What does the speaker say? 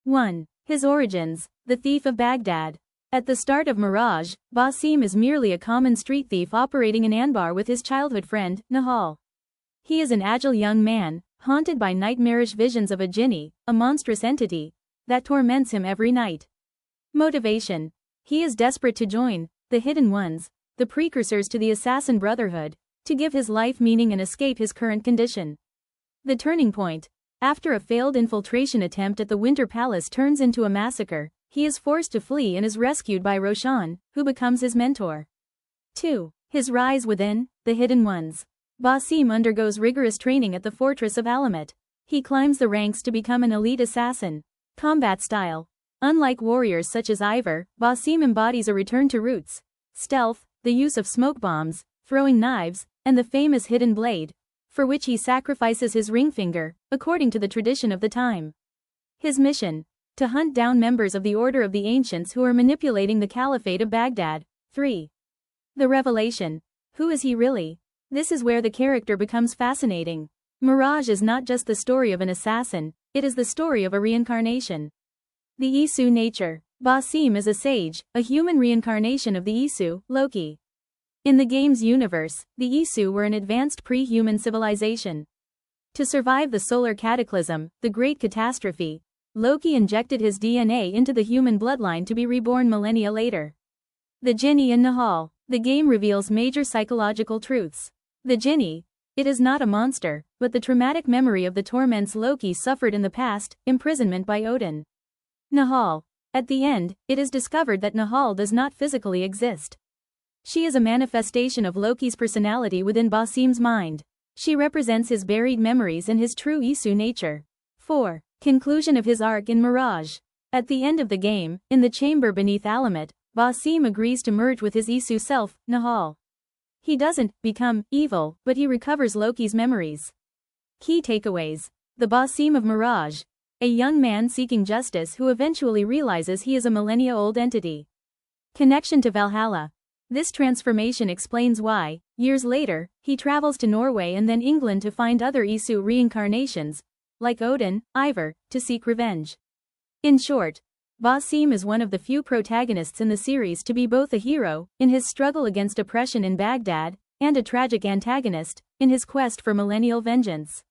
1. His origins, the thief of Baghdad. At the start of Mirage, Basim is merely a common street thief operating in Anbar with his childhood friend, Nahal. He is an agile young man, haunted by nightmarish visions of a jinni, a monstrous entity, that torments him every night. Motivation. He is desperate to join the Hidden Ones, the precursors to the Assassin Brotherhood, to give his life meaning and escape his current condition. The turning point. After a failed infiltration attempt at the Winter Palace turns into a massacre, he is forced to flee and is rescued by Roshan, who becomes his mentor. 2. His rise within the Hidden Ones. Basim undergoes rigorous training at the fortress of Alamet. He climbs the ranks to become an elite assassin. Combat style. Unlike warriors such as Ivor, Basim embodies a return to roots. Stealth, the use of smoke bombs, throwing knives, and the famous hidden blade, for which he sacrifices his ring finger, according to the tradition of the time. His mission. To hunt down members of the Order of the Ancients who are manipulating the Caliphate of Baghdad. 3. The revelation. Who is he really? This is where the character becomes fascinating. Mirage is not just the story of an assassin, it is the story of a reincarnation. The Isu nature. Basim is a sage, a human reincarnation of the Isu, Loki. In the game's universe, the Isu were an advanced pre-human civilization. To survive the solar cataclysm, the Great Catastrophe, Loki injected his DNA into the human bloodline to be reborn millennia later. The Jinni and Nahal. The game reveals major psychological truths. The Jinni. It is not a monster, but the traumatic memory of the torments Loki suffered in the past, imprisonment by Odin. Nahal. At the end, it is discovered that Nahal does not physically exist. She is a manifestation of Loki's personality within Basim's mind. She represents his buried memories and his true Isu nature. 4. Conclusion of his arc in Mirage. At the end of the game, in the chamber beneath Alamet, Basim agrees to merge with his Isu self, Nahal. He doesn't become evil, but he recovers Loki's memories. Key takeaways. The Basim of Mirage. A young man seeking justice who eventually realizes he is a millennia-old entity. Connection to Valhalla. This transformation explains why, years later, he travels to Norway and then England to find other Isu reincarnations, like Odin, Ivor, to seek revenge. In short, Basim is one of the few protagonists in the series to be both a hero, in his struggle against oppression in Baghdad, and a tragic antagonist, in his quest for millennial vengeance.